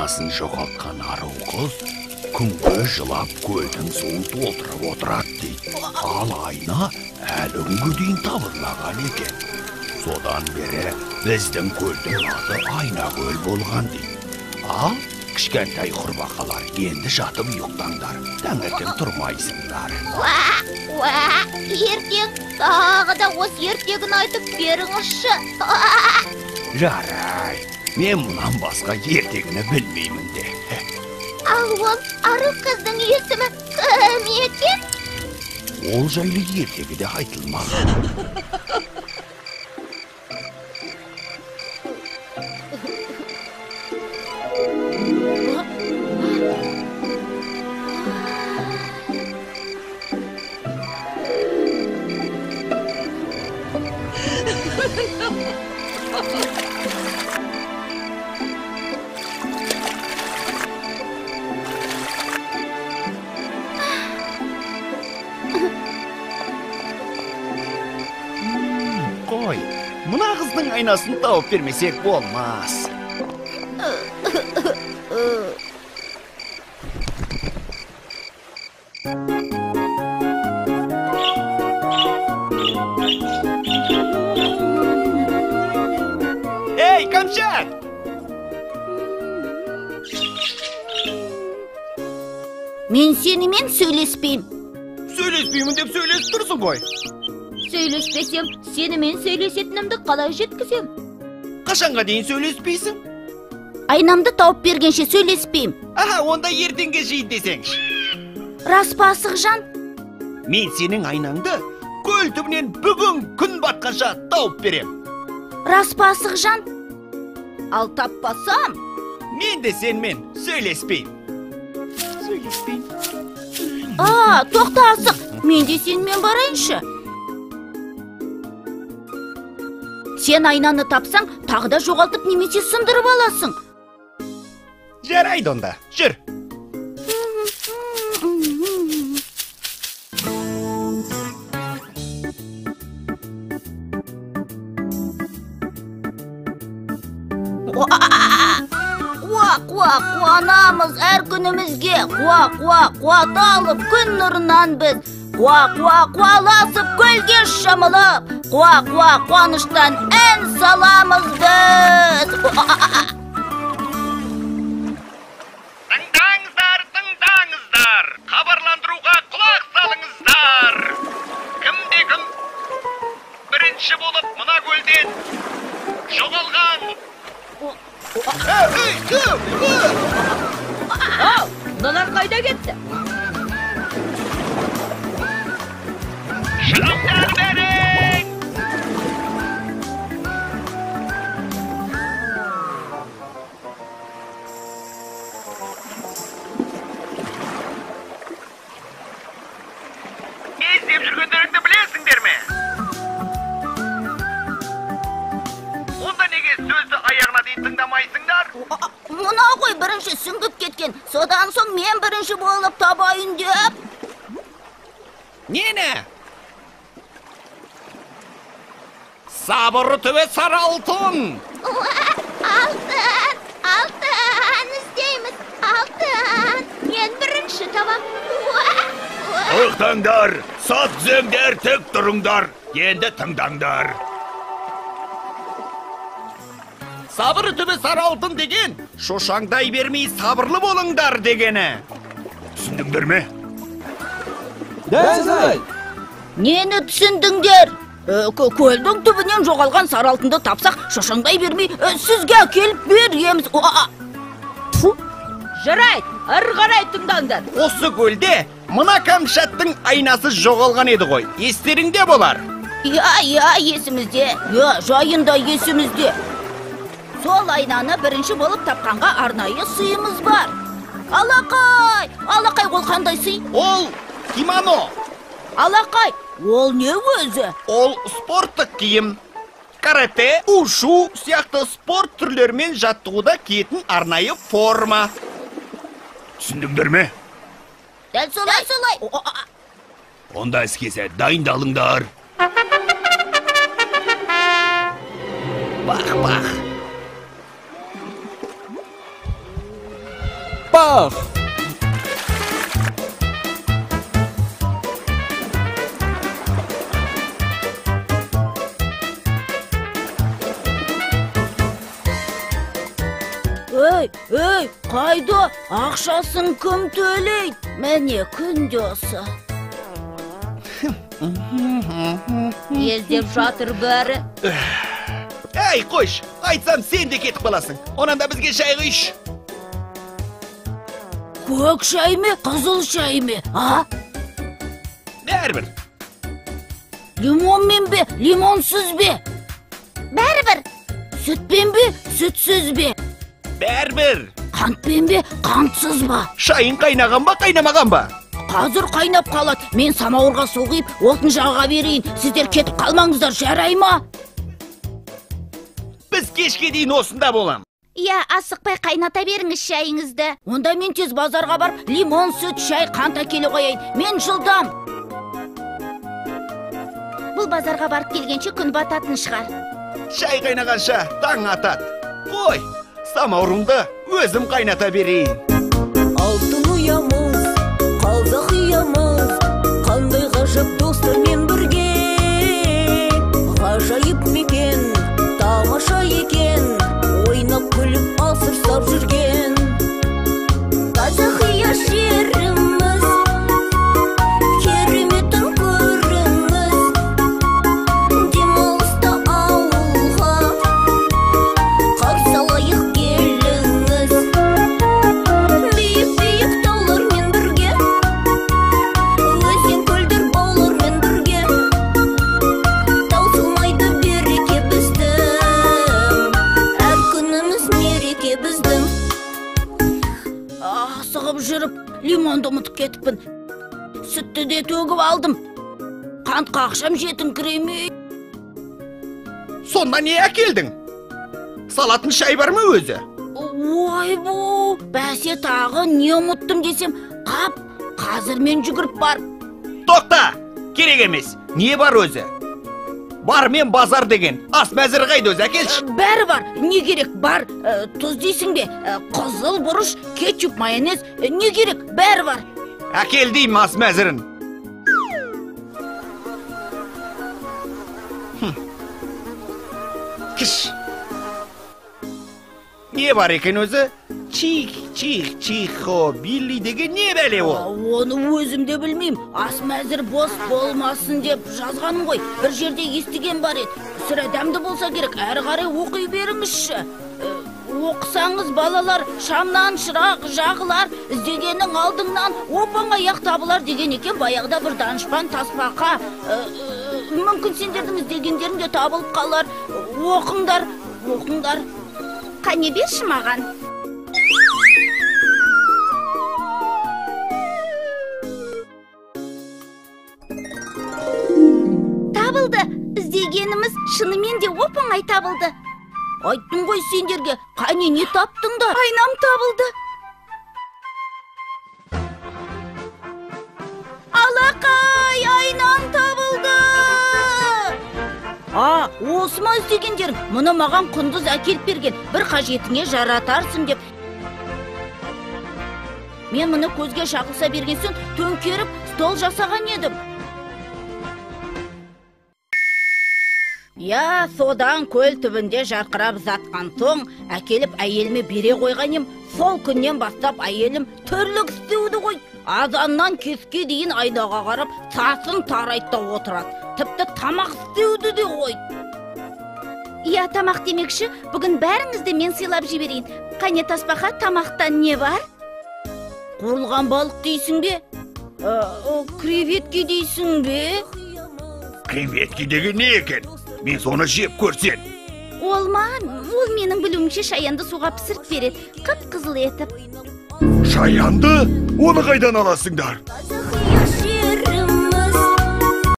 айнасын жоғалтқан ару қыз күнге жылап көлдің суын толтырып отырады дейді. Ал айна әлі күнге дейін табылмаған екен. Содан бері біздің көлдің аты Айна көл болған дейді. Ал кішкентай құрбақалар енді жатып ұйықтаңдар, таңертең тұрмайсыңдар. Ертең тағы да осы ертегін айтып беріңізші. Жарай, мен мұнан басқа ертегіні білмеймін де. Ал ол ару қыздың есімі кім екен? Ол жайлы ертегіде айтылмаған. Қой, мына қыздың айнасын тауып бермесек болмас. Ей, Камчат! Мен сенімен сөйлеспейм. Сөйлеспеймін деп сөйлесіп тұрсың ғой. Сөйлеспесем, сенімен сөйлесетінімді қалай жеткізем? Қашанға дейін сөйлеспейсің? Айнамды тауып бергенше сөйлеспейм. Аха, онда ертеңге жейін десеңші. Рас па, Асықжан? Мен сенің айнаңды көл түбінен бүгін күн батқанша тауып берем. Рас па, Асықжан? Ал таппасам? Мен де сенмен сөйлеспейм. Тоқта, Асық, мен де сенімен барайыншы. Сен айнаны тапсаң, тағы да жоғалтып немесе сындырып аласың. Жарайды онда, жүр. Қуанамыз әр күнімізге. Қуаталып күн нұрынан біз. Қуаласып көлге шамылып. Қуаныштан ән саламыз біз. Тыңдаңыздар, хабарландыруға құлақ салыңыздар. Кім бірінші болып мына көлден жоғалған. Мыналар қайда кетті? Шығыңдар берің! Не істеп жүргендеріңді білесіңдер ме? Онда неге сөзді аяғына дейін тыңдамайсыңдар? Мұна ғой бірінші сүңгіп кеткен. Содан соң мен бірінші болып табайын деп. Нені? Сабыры төбе сары алтын! Алтын іздейміз, алтын. Мен бірінші табам. Тоқтаңдар, сат зөңдер, тік тұрыңдар, енді тыңдаңдар. Сабыры төбе сары алтын деген, шошаңдай бермей сабырлы болыңдар дегені. Түсіндіңдер ме? Дәл. Нені түсіндіңдер? Көлдің түбінен жоғалған сары алтынды тапсақ, шошаңдай бермей, сізге әкеліп береміз. Жарайды, ары қарай тыңдаңдар. Осы көлде мына Камшаттың айнасы жоғалған еді ғой. Естеріңде болар? Я, есімізде. Жайында есімізде. Сол айнаны бірінші болып тапқанға арнайы сыйымыз бар. Алақай ол қандай сый? Ол кимоно. Алақай, ол не өзі? Ол спорттық киім. Карате, ушу сияқты спорт түрлерімен жаттығуда киетін арнайы форма. Түсіндіңдер ме? Дәл солай. Онда іске дайындалыңдар. Бақ. Ах! Ей, қайда? Ақшасын кім төлейді? Мәне күнде осы. Ездеп жатыр бәрі. Әй, қойш, айтсам сен де кетіп қаласың. Онан да бізге шай құйш. Көк шай ме, қызыл шай ме, а? Бәрібір. Лимонмен бе, лимонсыз бе? Бәрібір. Сүтпен бе, сүтсіз бе? Бәрібір. Қантпен бе, қантсыз ба? Шайын қайнаған ба, қайнамаған ба? Қазір қайнап қалады. Мен самауырға су құйып, отын жаға берейін. Сіздер кетіп қалмаңыздар, жарай ма? Біз кешке дейін осында болам. Иә, асықпай қайната беріңіз шайыңызды. Онда мен тез базарға барып, лимон, сүт, шай, қант әкеле қояйын. Мен жылдам. Бұл базарға барып келгенше күн бататын шығар. Шай қайнағанша таң атады. Қой, самаурымды өзім қайната берейін. Алтын ұямыз, қалдық ұямыз, қандай ғажап достармен бірге. Ғажайып мекен, тамаша екен, ойнап күліп асыр сап жүрген. Қазақия жеріміз, кереметін көріңіз, демалыста ауылға қарсы алайық келіңіз. Биік-биік таулармен бірге, өзен көлдер баулармен бірге, таусылмайды береке біздің, әр күніміз мереке біздің. Асығып жүріп, лимонды ұмытып кетіппін. Сүтті де төгіп алдым. Қантқа ақшам жетіңкіремей. Сонда не әкелдің? Салатын шай бар ма өзі? Ой бұ, бәсе тағы не ұмыттым десем, қап, қазір мен жүгіріп бар. Тоқта, керек емес. Не бар өзі? Бар мен базар деген. Ас мәзір қайды өзі, әкелші. Бәрі бар, не керек бар? Тұз дейсің бе? Қызыл бұрыш, кетчуп, майонез, не керек? Бәрі бар. Әкел дейм ас мәзірін. Кіш. Не бар екен өзі? Чихо, Билли деген не бәле ол? Оны өзім де білмеймін. Ас мәзір бос болмасын деп жазғаным ғой. Бір жерде естіген бар еді. Сірә дәмді болса керек, әрі қарай оқи беріңізші. Оқысаңыз балалар, шамнан шырақ жағылар, іздегеннің алдыңнан опан аяқ табылар деген екен баяғыда бір данышпан тасбақа. Мүмкін сендердің іздегендерің де табылып қалар. Оқыңдар. Қане берші маған. Табылды. Іздегеніміз шынымен де оп-оңай табылды. Айттым ғой сендерге, қане не таптыңдар? Айнам табылды. Алақай, айнам табылды. Осы ма іздегендерің? Мұны маған құндыз әкеліп берген. Бір қажетіңе жаратарсың деп. Мен мұны көзге шағылса берген соң төңкеріп стол жасаған едім. Я, содан көл түбінде жарқырап затқан соң, әкеліп әйеліме бере қойған ем. Сол күннен бастап әйелім түрлік істеуді ғой. Азаннан кеске дейін айнаға қарап, сасын тарайтта отырады. Тіпті тамақ істеуді де ғой. Я, тамақ демекші, бүгін бәріңізді мен сыйлап жіберейін. Қане тасбақа, тамақтан не бар? Қуырылған балық дейсің бе? Креветки дейсің бе? Креветки деген не екен? Мен соны жеп көрсен. Ол менің білуімше шаянды суға пісіріп береді, қып-қызыл етіп. Шаянды? Оны қайдан аласыңдар?